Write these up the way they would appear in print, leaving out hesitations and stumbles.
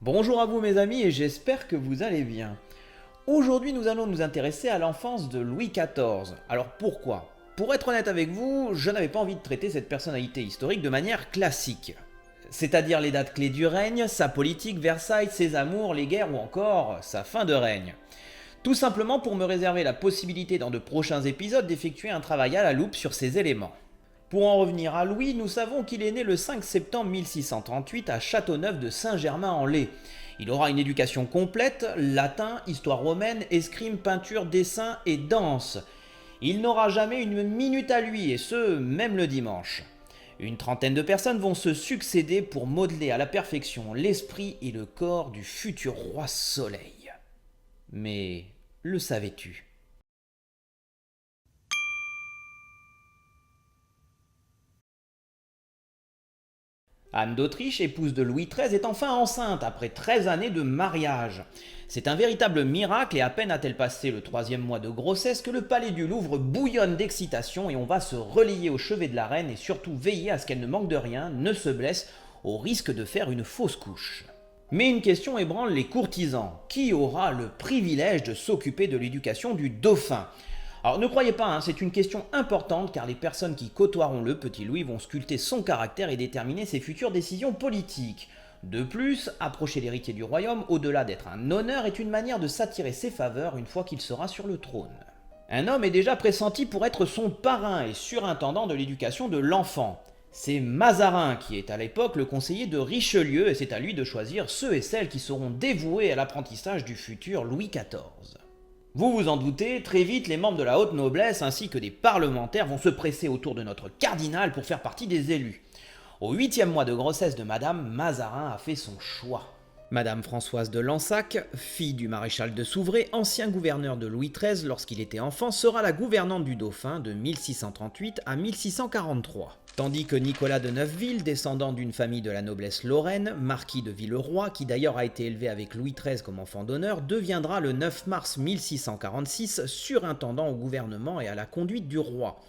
Bonjour à vous mes amis et j'espère que vous allez bien. Aujourd'hui nous allons nous intéresser à l'enfance de Louis XIV. Alors pourquoi? Pour être honnête avec vous, je n'avais pas envie de traiter cette personnalité historique de manière classique. C'est-à-dire les dates clés du règne, sa politique, Versailles, ses amours, les guerres ou encore sa fin de règne. Tout simplement pour me réserver la possibilité dans de prochains épisodes d'effectuer un travail à la loupe sur ces éléments. Pour en revenir à Louis, nous savons qu'il est né le 5 septembre 1638 à Châteauneuf de Saint-Germain-en-Laye. Il aura une éducation complète, latin, histoire romaine, escrime, peinture, dessin et danse. Il n'aura jamais une minute à lui, et ce, même le dimanche. Une trentaine de personnes vont se succéder pour modeler à la perfection l'esprit et le corps du futur roi Soleil. Mais le savais-tu ? Anne d'Autriche, épouse de Louis XIII, est enfin enceinte après 13 années de mariage. C'est un véritable miracle et à peine a-t-elle passé le 3e mois de grossesse que le palais du Louvre bouillonne d'excitation et on va se relayer au chevet de la reine et surtout veiller à ce qu'elle ne manque de rien, ne se blesse, au risque de faire une fausse couche. Mais une question ébranle les courtisans. Qui aura le privilège de s'occuper de l'éducation du dauphin ? Alors ne croyez pas, c'est une question importante car les personnes qui côtoieront le petit Louis vont sculpter son caractère et déterminer ses futures décisions politiques. De plus, approcher l'héritier du royaume, au-delà d'être un honneur, est une manière de s'attirer ses faveurs une fois qu'il sera sur le trône. Un homme est déjà pressenti pour être son parrain et surintendant de l'éducation de l'enfant. C'est Mazarin qui est à l'époque le conseiller de Richelieu et c'est à lui de choisir ceux et celles qui seront dévoués à l'apprentissage du futur Louis XIV. Vous vous en doutez, très vite les membres de la haute noblesse ainsi que des parlementaires vont se presser autour de notre cardinal pour faire partie des élus. Au 8e mois de grossesse de Madame, Mazarin a fait son choix. Madame Françoise de Lansac, fille du maréchal de Souvray, ancien gouverneur de Louis XIII lorsqu'il était enfant, sera la gouvernante du dauphin de 1638 à 1643. Tandis que Nicolas de Neufville, descendant d'une famille de la noblesse lorraine, marquis de Villeroy, qui d'ailleurs a été élevé avec Louis XIII comme enfant d'honneur, deviendra le 9 mars 1646 surintendant au gouvernement et à la conduite du roi.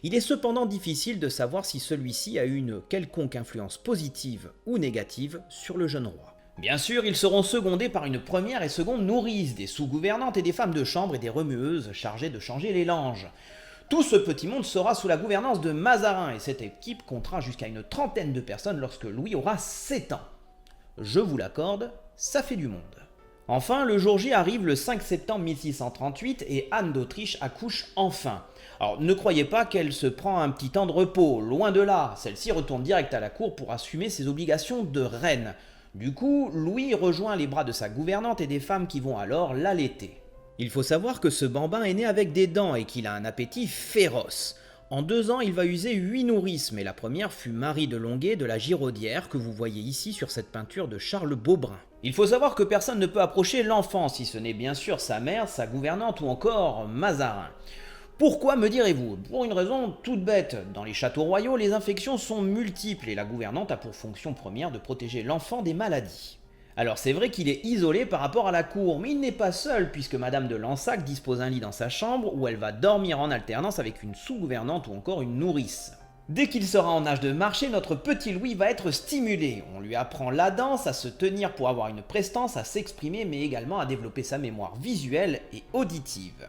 Il est cependant difficile de savoir si celui-ci a eu une quelconque influence positive ou négative sur le jeune roi. Bien sûr, ils seront secondés par une première et seconde nourrice, des sous-gouvernantes et des femmes de chambre et des remueuses chargées de changer les langes. Tout ce petit monde sera sous la gouvernance de Mazarin et cette équipe comptera jusqu'à une trentaine de personnes lorsque Louis aura 7 ans. Je vous l'accorde, ça fait du monde. Enfin, le jour J arrive le 5 septembre 1638 et Anne d'Autriche accouche enfin. Alors ne croyez pas qu'elle se prend un petit temps de repos, loin de là, celle-ci retourne direct à la cour pour assumer ses obligations de reine. Du coup, Louis rejoint les bras de sa gouvernante et des femmes qui vont alors l'allaiter. Il faut savoir que ce bambin est né avec des dents et qu'il a un appétit féroce. En 2 ans, il va user 8 nourrices, mais la première fut Marie de Longuet de la Giraudière, que vous voyez ici sur cette peinture de Charles Beaubrun. Il faut savoir que personne ne peut approcher l'enfant, si ce n'est bien sûr sa mère, sa gouvernante ou encore Mazarin. Pourquoi me direz-vous? Pour une raison toute bête. Dans les châteaux royaux, les infections sont multiples et la gouvernante a pour fonction première de protéger l'enfant des maladies. Alors c'est vrai qu'il est isolé par rapport à la cour, mais il n'est pas seul puisque Madame de Lansac dispose un lit dans sa chambre où elle va dormir en alternance avec une sous-gouvernante ou encore une nourrice. Dès qu'il sera en âge de marcher, notre petit Louis va être stimulé. On lui apprend la danse, à se tenir pour avoir une prestance, à s'exprimer, mais également à développer sa mémoire visuelle et auditive.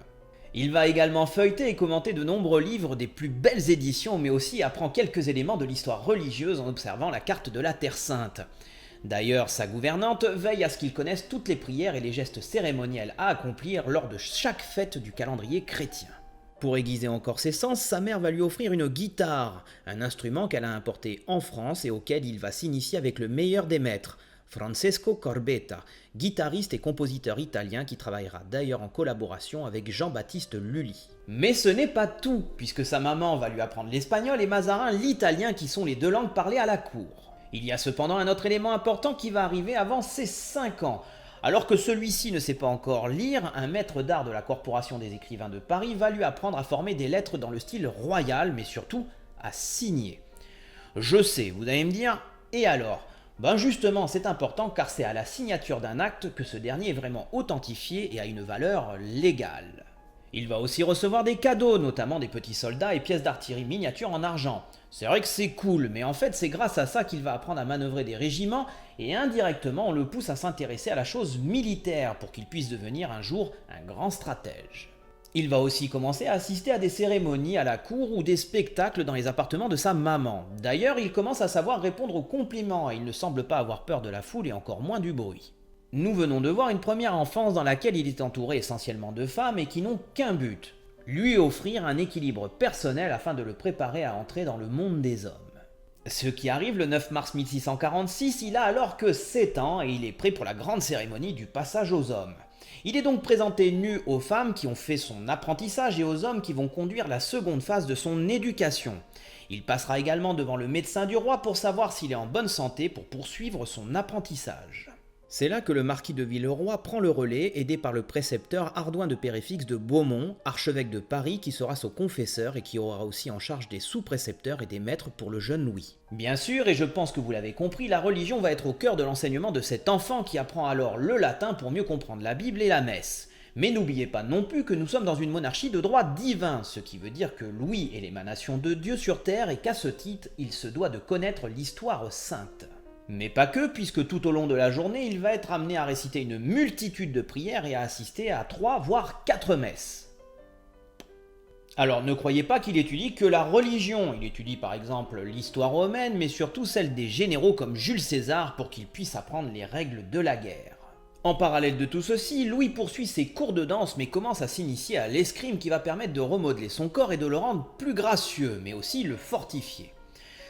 Il va également feuilleter et commenter de nombreux livres des plus belles éditions, mais aussi apprend quelques éléments de l'histoire religieuse en observant la carte de la Terre Sainte. D'ailleurs, sa gouvernante veille à ce qu'il connaisse toutes les prières et les gestes cérémoniels à accomplir lors de chaque fête du calendrier chrétien. Pour aiguiser encore ses sens, sa mère va lui offrir une guitare, un instrument qu'elle a importé en France et auquel il va s'initier avec le meilleur des maîtres, Francesco Corbetta, guitariste et compositeur italien qui travaillera d'ailleurs en collaboration avec Jean-Baptiste Lully. Mais ce n'est pas tout, puisque sa maman va lui apprendre l'espagnol et Mazarin l'italien qui sont les 2 langues parlées à la cour. Il y a cependant un autre élément important qui va arriver avant ses 5 ans. Alors que celui-ci ne sait pas encore lire, un maître d'art de la Corporation des écrivains de Paris va lui apprendre à former des lettres dans le style royal, mais surtout à signer. Je sais, vous allez me dire, et alors ? Ben justement, c'est important car c'est à la signature d'un acte que ce dernier est vraiment authentifié et a une valeur légale. Il va aussi recevoir des cadeaux, notamment des petits soldats et pièces d'artillerie miniatures en argent. C'est vrai que c'est cool, mais en fait c'est grâce à ça qu'il va apprendre à manœuvrer des régiments et indirectement on le pousse à s'intéresser à la chose militaire pour qu'il puisse devenir un jour un grand stratège. Il va aussi commencer à assister à des cérémonies à la cour ou des spectacles dans les appartements de sa maman. D'ailleurs, il commence à savoir répondre aux compliments et il ne semble pas avoir peur de la foule et encore moins du bruit. Nous venons de voir une première enfance dans laquelle il est entouré essentiellement de femmes et qui n'ont qu'un but, lui offrir un équilibre personnel afin de le préparer à entrer dans le monde des hommes. Ce qui arrive le 9 mars 1646, il a alors que 7 ans et il est prêt pour la grande cérémonie du passage aux hommes. Il est donc présenté nu aux femmes qui ont fait son apprentissage et aux hommes qui vont conduire la seconde phase de son éducation. Il passera également devant le médecin du roi pour savoir s'il est en bonne santé pour poursuivre son apprentissage. C'est là que le marquis de Villeroy prend le relais, aidé par le précepteur Ardouin de Péréfixe de Beaumont, archevêque de Paris, qui sera son confesseur et qui aura aussi en charge des sous-précepteurs et des maîtres pour le jeune Louis. Bien sûr, et je pense que vous l'avez compris, la religion va être au cœur de l'enseignement de cet enfant qui apprend alors le latin pour mieux comprendre la Bible et la messe. Mais n'oubliez pas non plus que nous sommes dans une monarchie de droit divin, ce qui veut dire que Louis est l'émanation de Dieu sur terre et qu'à ce titre, il se doit de connaître l'histoire sainte. Mais pas que, puisque tout au long de la journée, il va être amené à réciter une multitude de prières et à assister à 3 voire 4 messes. Alors ne croyez pas qu'il étudie que la religion, il étudie par exemple l'histoire romaine, mais surtout celle des généraux comme Jules César pour qu'il puisse apprendre les règles de la guerre. En parallèle de tout ceci, Louis poursuit ses cours de danse mais commence à s'initier à l'escrime qui va permettre de remodeler son corps et de le rendre plus gracieux, mais aussi le fortifier.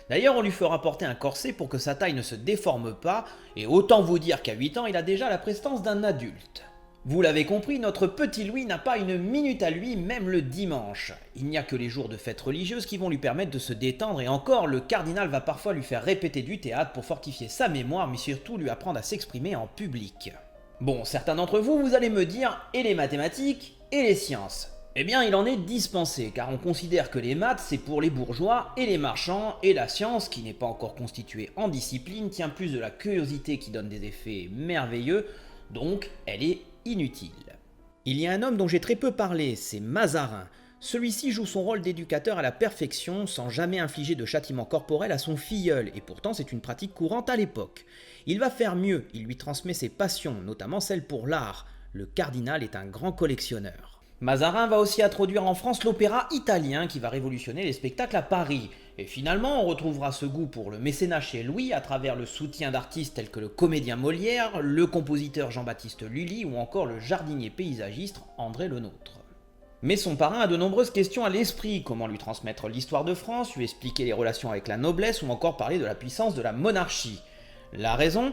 D'ailleurs, on lui fera porter un corset pour que sa taille ne se déforme pas, et autant vous dire qu'à 8 ans, il a déjà la prestance d'un adulte. Vous l'avez compris, notre petit Louis n'a pas une minute à lui, même le dimanche. Il n'y a que les jours de fêtes religieuses qui vont lui permettre de se détendre, et encore, le cardinal va parfois lui faire répéter du théâtre pour fortifier sa mémoire, mais surtout lui apprendre à s'exprimer en public. Bon, certains d'entre vous, vous allez me dire, et les mathématiques, et les sciences ? Eh bien, il en est dispensé, car on considère que les maths, c'est pour les bourgeois et les marchands, et la science, qui n'est pas encore constituée en discipline, tient plus de la curiosité qui donne des effets merveilleux, donc elle est inutile. Il y a un homme dont j'ai très peu parlé, c'est Mazarin. Celui-ci joue son rôle d'éducateur à la perfection, sans jamais infliger de châtiment corporel à son filleul, et pourtant c'est une pratique courante à l'époque. Il va faire mieux, il lui transmet ses passions, notamment celle pour l'art. Le cardinal est un grand collectionneur. Mazarin va aussi introduire en France l'opéra italien qui va révolutionner les spectacles à Paris. Et finalement, on retrouvera ce goût pour le mécénat chez Louis à travers le soutien d'artistes tels que le comédien Molière, le compositeur Jean-Baptiste Lully ou encore le jardinier paysagiste André Lenôtre. Mais son parrain a de nombreuses questions à l'esprit, comment lui transmettre l'histoire de France, lui expliquer les relations avec la noblesse ou encore parler de la puissance de la monarchie. La raison ?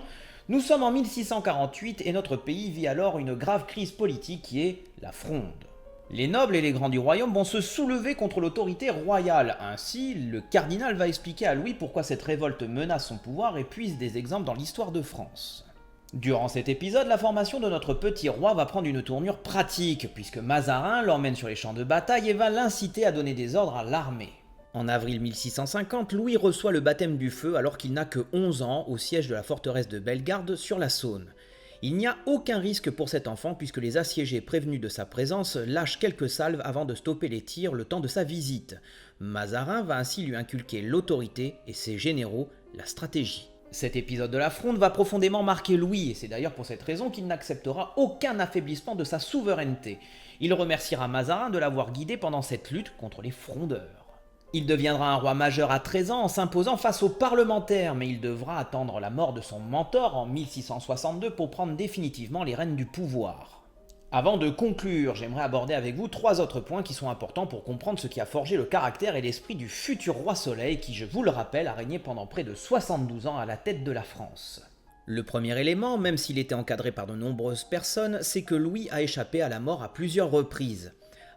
Nous sommes en 1648 et notre pays vit alors une grave crise politique qui est la Fronde. Les nobles et les grands du royaume vont se soulever contre l'autorité royale. Ainsi, le cardinal va expliquer à Louis pourquoi cette révolte menace son pouvoir et puise des exemples dans l'histoire de France. Durant cet épisode, la formation de notre petit roi va prendre une tournure pratique, puisque Mazarin l'emmène sur les champs de bataille et va l'inciter à donner des ordres à l'armée. En avril 1650, Louis reçoit le baptême du feu alors qu'il n'a que 11 ans au siège de la forteresse de Bellegarde sur la Saône. Il n'y a aucun risque pour cet enfant puisque les assiégés prévenus de sa présence lâchent quelques salves avant de stopper les tirs le temps de sa visite. Mazarin va ainsi lui inculquer l'autorité et ses généraux la stratégie. Cet épisode de la Fronde va profondément marquer Louis et c'est d'ailleurs pour cette raison qu'il n'acceptera aucun affaiblissement de sa souveraineté. Il remerciera Mazarin de l'avoir guidé pendant cette lutte contre les frondeurs. Il deviendra un roi majeur à 13 ans en s'imposant face aux parlementaires, mais il devra attendre la mort de son mentor en 1662 pour prendre définitivement les rênes du pouvoir. Avant de conclure, j'aimerais aborder avec vous 3 autres points qui sont importants pour comprendre ce qui a forgé le caractère et l'esprit du futur roi Soleil qui, je vous le rappelle, a régné pendant près de 72 ans à la tête de la France. Le premier élément, même s'il était encadré par de nombreuses personnes, c'est que Louis a échappé à la mort à plusieurs reprises.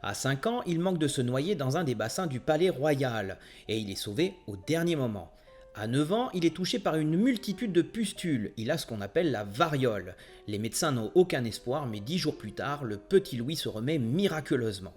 À 5 ans, il manque de se noyer dans un des bassins du palais royal, et il est sauvé au dernier moment. À 9 ans, il est touché par une multitude de pustules, il a ce qu'on appelle la variole. Les médecins n'ont aucun espoir, mais 10 jours plus tard, le petit Louis se remet miraculeusement.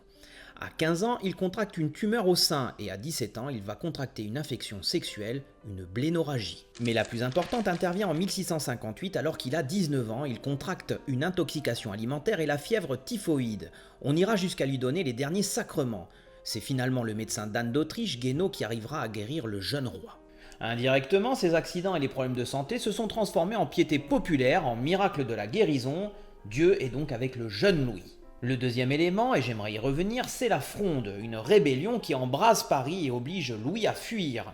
À 15 ans, il contracte une tumeur au sein et à 17 ans, il va contracter une infection sexuelle, une blénorragie. Mais la plus importante intervient en 1658 alors qu'il a 19 ans, il contracte une intoxication alimentaire et la fièvre typhoïde. On ira jusqu'à lui donner les derniers sacrements. C'est finalement le médecin d'Anne d'Autriche, Guénot, qui arrivera à guérir le jeune roi. Indirectement, ces accidents et les problèmes de santé se sont transformés en piété populaire, en miracle de la guérison. Dieu est donc avec le jeune Louis. Le deuxième élément, et j'aimerais y revenir, c'est la Fronde, une rébellion qui embrase Paris et oblige Louis à fuir.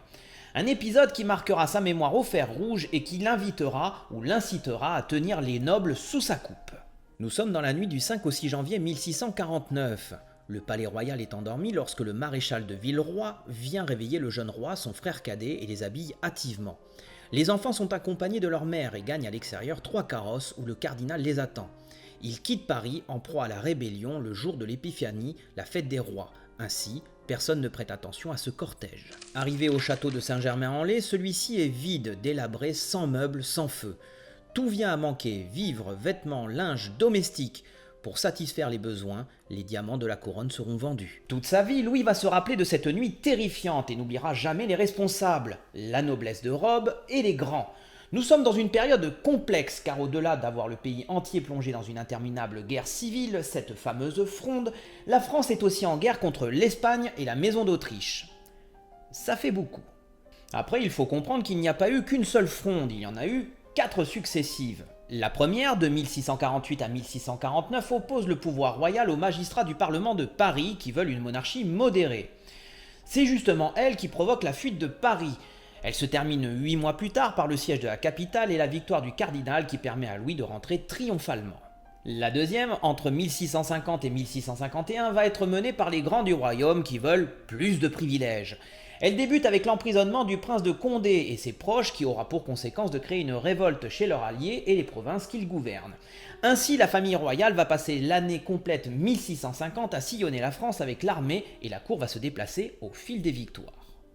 Un épisode qui marquera sa mémoire au fer rouge et qui l'invitera ou l'incitera à tenir les nobles sous sa coupe. Nous sommes dans la nuit du 5 au 6 janvier 1649. Le palais royal est endormi lorsque le maréchal de Villeroy vient réveiller le jeune roi, son frère cadet, et les habille hâtivement. Les enfants sont accompagnés de leur mère et gagnent à l'extérieur 3 carrosses où le cardinal les attend. Ils quittent Paris en proie à la rébellion le jour de l'Épiphanie, la fête des rois. Ainsi, personne ne prête attention à ce cortège. Arrivé au château de Saint-Germain-en-Laye, celui-ci est vide, délabré, sans meubles, sans feu. Tout vient à manquer, vivres, vêtements, linge, domestiques. Pour satisfaire les besoins, les diamants de la couronne seront vendus. Toute sa vie, Louis va se rappeler de cette nuit terrifiante et n'oubliera jamais les responsables, la noblesse de robe et les grands. Nous sommes dans une période complexe car au-delà d'avoir le pays entier plongé dans une interminable guerre civile, cette fameuse fronde, la France est aussi en guerre contre l'Espagne et la Maison d'Autriche. Ça fait beaucoup. Après, il faut comprendre qu'il n'y a pas eu qu'une seule fronde, il y en a eu 4 successives. La première, de 1648 à 1649, oppose le pouvoir royal aux magistrats du Parlement de Paris qui veulent une monarchie modérée. C'est justement elle qui provoque la fuite de Paris. Elle se termine 8 mois plus tard par le siège de la capitale et la victoire du cardinal qui permet à Louis de rentrer triomphalement. La deuxième, entre 1650 et 1651, va être menée par les grands du royaume qui veulent plus de privilèges. Elle débute avec l'emprisonnement du prince de Condé et ses proches qui aura pour conséquence de créer une révolte chez leurs alliés et les provinces qu'ils gouvernent. Ainsi, la famille royale va passer l'année complète 1650 à sillonner la France avec l'armée et la cour va se déplacer au fil des victoires.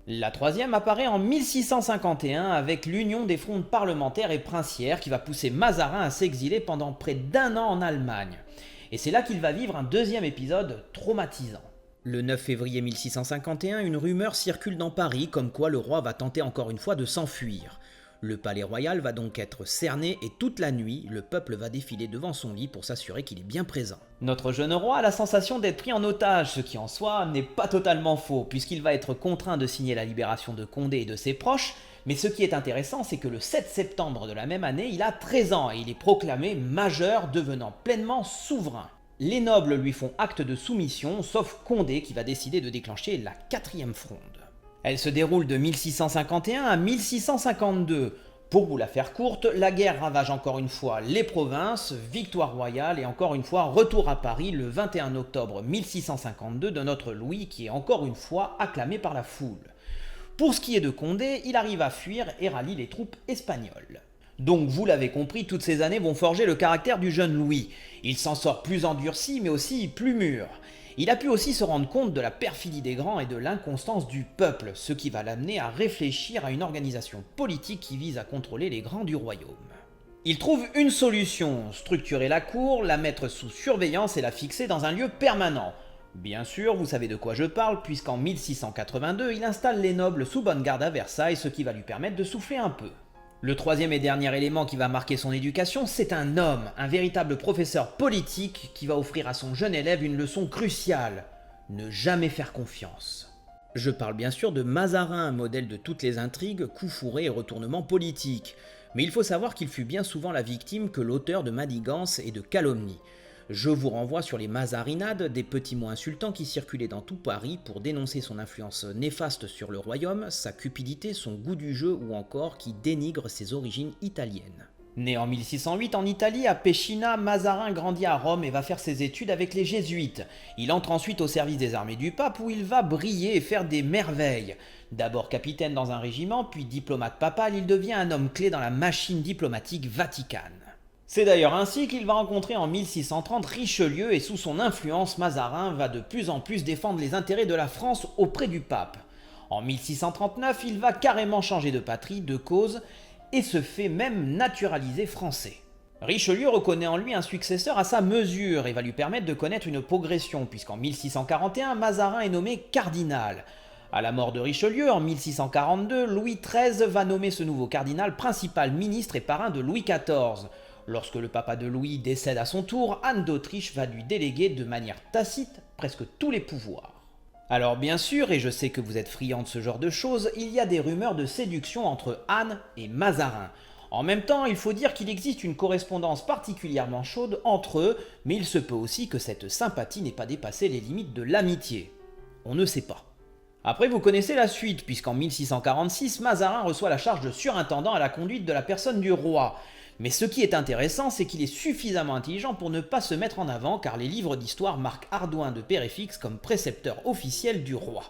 La troisième apparaît en 1651 avec l'union des frondes parlementaires et princières qui va pousser Mazarin à s'exiler pendant près d'1 an en Allemagne. Et c'est là qu'il va vivre un deuxième épisode traumatisant. Le 9 février 1651, une rumeur circule dans Paris comme quoi le roi va tenter encore une fois de s'enfuir. Le palais royal va donc être cerné et toute la nuit, le peuple va défiler devant son lit pour s'assurer qu'il est bien présent. Notre jeune roi a la sensation d'être pris en otage, ce qui en soi n'est pas totalement faux, puisqu'il va être contraint de signer la libération de Condé et de ses proches, mais ce qui est intéressant, c'est que le 7 septembre de la même année, il a 13 ans et il est proclamé majeur, devenant pleinement souverain. Les nobles lui font acte de soumission, sauf Condé qui va décider de déclencher la 4e fronde. Elle se déroule de 1651 à 1652. Pour vous la faire courte, la guerre ravage encore une fois les provinces, victoire royale et encore une fois retour à Paris le 21 octobre 1652 de notre Louis qui est encore une fois acclamé par la foule. Pour ce qui est de Condé, il arrive à fuir et rallie les troupes espagnoles. Donc vous l'avez compris, toutes ces années vont forger le caractère du jeune Louis. Il s'en sort plus endurci mais aussi plus mûr. Il a pu aussi se rendre compte de la perfidie des grands et de l'inconstance du peuple, ce qui va l'amener à réfléchir à une organisation politique qui vise à contrôler les grands du royaume. Il trouve une solution, structurer la cour, la mettre sous surveillance et la fixer dans un lieu permanent. Bien sûr, vous savez de quoi je parle, puisqu'en 1682, il installe les nobles sous bonne garde à Versailles, ce qui va lui permettre de souffler un peu. Le troisième et dernier élément qui va marquer son éducation, c'est un homme, un véritable professeur politique qui va offrir à son jeune élève une leçon cruciale, ne jamais faire confiance. Je parle bien sûr de Mazarin, modèle de toutes les intrigues, coups fourrés et retournements politiques, mais il faut savoir qu'il fut bien souvent la victime que l'auteur de manigances et de calomnies. Je vous renvoie sur les mazarinades, des petits mots insultants qui circulaient dans tout Paris pour dénoncer son influence néfaste sur le royaume, sa cupidité, son goût du jeu ou encore qui dénigre ses origines italiennes. Né en 1608 en Italie, à Pescina, Mazarin grandit à Rome et va faire ses études avec les jésuites. Il entre ensuite au service des armées du pape où il va briller et faire des merveilles. D'abord capitaine dans un régiment, puis diplomate papal, il devient un homme clé dans la machine diplomatique vaticane. C'est d'ailleurs ainsi qu'il va rencontrer en 1630 Richelieu et sous son influence, Mazarin va de plus en plus défendre les intérêts de la France auprès du pape. En 1639, il va carrément changer de patrie, de cause, et se fait même naturaliser français. Richelieu reconnaît en lui un successeur à sa mesure et va lui permettre de connaître une progression, puisqu'en 1641, Mazarin est nommé cardinal. À la mort de Richelieu, en 1642, Louis XIII va nommer ce nouveau cardinal principal ministre et parrain de Louis XIV. Lorsque le papa de Louis décède à son tour, Anne d'Autriche va lui déléguer de manière tacite presque tous les pouvoirs. Alors bien sûr, et je sais que vous êtes friands de ce genre de choses, il y a des rumeurs de séduction entre Anne et Mazarin. En même temps, il faut dire qu'il existe une correspondance particulièrement chaude entre eux, mais il se peut aussi que cette sympathie n'ait pas dépassé les limites de l'amitié. On ne sait pas. Après, vous connaissez la suite, puisqu'en 1646, Mazarin reçoit la charge de surintendant à la conduite de la personne du roi. Mais ce qui est intéressant, c'est qu'il est suffisamment intelligent pour ne pas se mettre en avant, car les livres d'histoire marquent Ardouin de Péréfixe comme précepteur officiel du roi.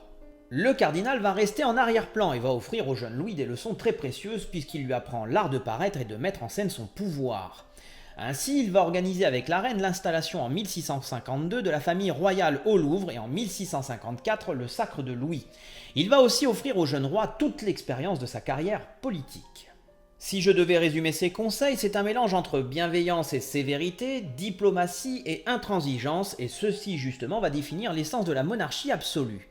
Le cardinal va rester en arrière-plan et va offrir au jeune Louis des leçons très précieuses, puisqu'il lui apprend l'art de paraître et de mettre en scène son pouvoir. Ainsi, il va organiser avec la reine l'installation en 1652 de la famille royale au Louvre et en 1654 le sacre de Louis. Il va aussi offrir au jeune roi toute l'expérience de sa carrière politique. Si je devais résumer ses conseils, c'est un mélange entre bienveillance et sévérité, diplomatie et intransigeance, et ceci justement va définir l'essence de la monarchie absolue.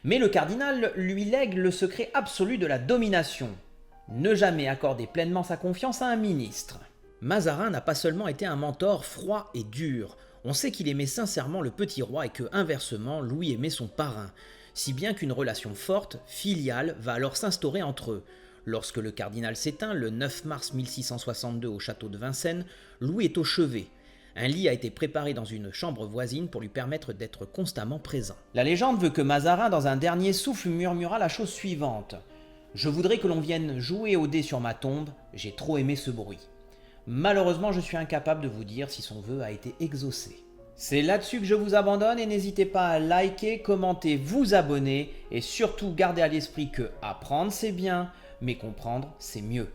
Mais le cardinal lui lègue le secret absolu de la domination. Ne jamais accorder pleinement sa confiance à un ministre. Mazarin n'a pas seulement été un mentor froid et dur, on sait qu'il aimait sincèrement le petit roi et que, inversement, Louis aimait son parrain, si bien qu'une relation forte, filiale, va alors s'instaurer entre eux. Lorsque le cardinal s'éteint, le 9 mars 1662 au château de Vincennes, Louis est au chevet. Un lit a été préparé dans une chambre voisine pour lui permettre d'être constamment présent. La légende veut que Mazarin, dans un dernier souffle, murmura la chose suivante. « Je voudrais que l'on vienne jouer au dé sur ma tombe, j'ai trop aimé ce bruit. » Malheureusement, je suis incapable de vous dire si son vœu a été exaucé. C'est là-dessus que je vous abandonne et n'hésitez pas à liker, commenter, vous abonner et surtout gardez à l'esprit que apprendre c'est bien, mais comprendre c'est mieux.